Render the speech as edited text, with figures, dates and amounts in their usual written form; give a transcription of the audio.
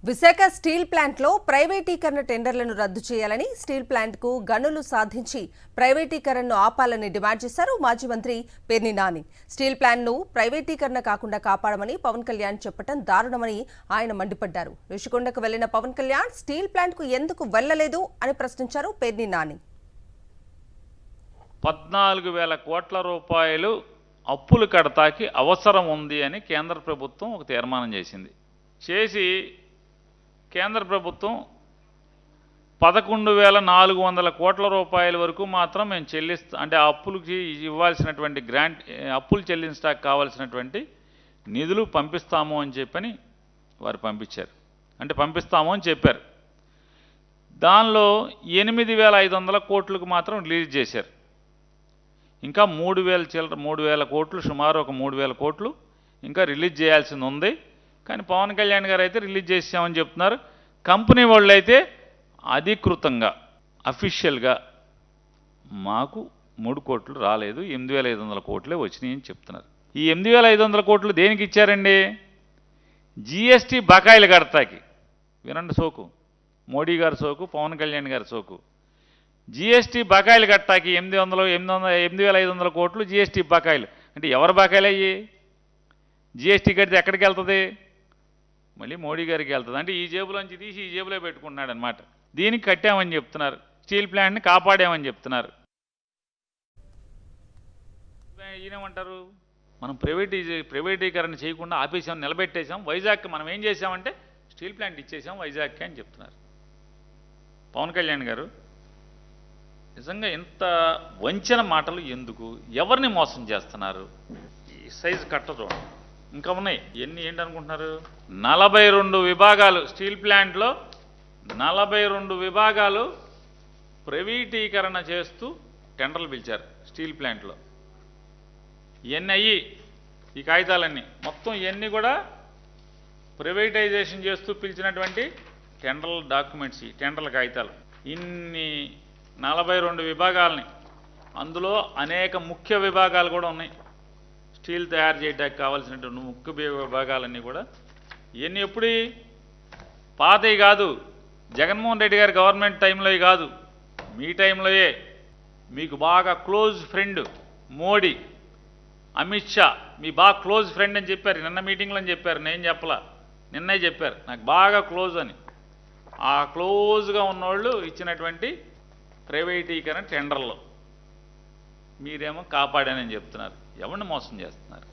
Visakha steel ప్లాంట్లో ప్రైవేటీకరణ టెండర్లను రద్దు చేయాలని స్టీల్ ప్లాంట్కు గనులు సాధించి ప్రైవేటీకరణను ఆపాలని డిమాండ్ చేశారు మాజీ మంత్రి పేర్ని నాని. స్టీల్ ప్లాంట్ను ప్రైవేటీకరణ కాకుండా కాపాడమని పవన్ కళ్యాణ్ చెప్పడం దారుణమని ఆయన మండిపడ్డారు. ఋషికొండకు వెళ్లిన పవన్ కళ్యాణ్ స్టీల్ ప్లాంట్కు ఎందుకు వెళ్లలేదు అని ప్రశ్నించారు పేర్ని నాని. 14,000 కోట్ల రూపాయలు అప్పులు కడతాకి అవసరం ఉంది అని కేంద్ర ప్రభుత్వం ఒక తీర్మానం చేసి కేంద్ర ప్రభుత్వం 11,400 కోట్ల రూపాయల వరకు మాత్రం మేము అంటే అప్పులకి ఇవ్వాల్సినటువంటి అప్పులు చెల్లించడానికి కావాల్సినటువంటి నిధులు పంపిస్తాము అని చెప్పని వారు పంపించారు. అంటే పంపిస్తాము అని చెప్పారు. దానిలో 8,500 కోట్లకు మాత్రం రిలీజ్ చేశారు. ఇంకా 3,000 కోట్లు, సుమారు ఒక 3,000 కోట్లు ఇంకా రిలీజ్ చేయాల్సింది ఉంది. కానీ పవన్ కళ్యాణ్ గారు అయితే రిలీజ్ చేసామని చెప్తున్నారు. కంపెనీ వాళ్ళు అయితే అధికృతంగా అఫీషియల్గా మాకు 3 కోట్లు రాలేదు, 8,500 కోట్లే వచ్చినాయి అని చెప్తున్నారు. ఈ 8,500 కోట్లు దేనికి ఇచ్చారండి? జిఎస్టీ బకాయిలు కడతాకి. వినండి సోకు, మోడీ గారి సోకు, పవన్ కళ్యాణ్ గారి సోకు. జిఎస్టీ బకాయిలు కట్టాకి 8,500 కోట్లు జిఎస్టీ బకాయిలు. అంటే ఎవరు బకాయిలు అయ్యి? జిఎస్టీ కడితే ఎక్కడికి వెళ్తుంది? మళ్ళీ మోడీ గారికి వెళ్తుంది. అంటే ఈ జేబులోంచి తీసి ఈ జేబులో పెట్టుకుంటున్నాడు అనమాట. దీనికి కట్టామని చెప్తున్నారు, స్టీల్ ప్లాంట్ని కాపాడామని చెప్తున్నారు. ఈయనేమంటారు, మనం ప్రైవేటీకరణ చేయకుండా ఆపేసాం, నిలబెట్టేసాం. వైజాగ్కి మనం ఏం చేసామంటే స్టీల్ ప్లాంట్ ఇచ్చేసాం వైజాగ్కి అని చెప్తున్నారు. పవన్ కళ్యాణ్ గారు నిజంగా ఇంత వంచన మాటలు ఎందుకు? ఎవరిని మోసం చేస్తున్నారు? ఈ సైజు కట్ట చూడండి, ఇంకా ఉన్నాయి. ఏంటనుకుంటున్నారు? 42 విభాగాలు స్టీల్ ప్లాంట్లో 42 విభాగాలు ప్రైవేటీకరణ చేస్తూ టెండర్లు పిలిచారు స్టీల్ ప్లాంట్లో. ఇవన్నీ అయ్యి ఈ కాగితాలన్నీ మొత్తం ఇవన్నీ కూడా ప్రైవేటైజేషన్ చేస్తూ పిలిచినటువంటి టెండర్ల డాక్యుమెంట్స్, ఈ టెండర్ల కాగితాలు. ఇన్ని 42 విభాగాలని, అందులో అనేక ముఖ్య విభాగాలు కూడా ఉన్నాయి. స్టీల్ తయారు చేయడానికి కావాల్సినటువంటి ముఖ్య విభాగాలన్నీ కూడా ఇవన్నీ ఎప్పుడు పాతవి కాదు, జగన్మోహన్ రెడ్డి గారి గవర్నమెంట్ టైంలో కాదు, మీ టైంలోయే. మీకు బాగా క్లోజ్ ఫ్రెండ్ మోడీ, అమిత్ షా మీ బాగా క్లోజ్ ఫ్రెండ్ అని చెప్పారు. నిన్న మీటింగ్లో అని చెప్పారు, నేను చెప్పలా, నిన్నే చెప్పారు నాకు బాగా క్లోజ్ అని. ఆ క్లోజ్గా ఉన్నోళ్ళు ఇచ్చినటువంటి ప్రైవేటీకరణ టెండర్లో మీరేమో కాపాడానని చెప్తున్నారు. ఎవరిని మోసం చేస్తున్నారు?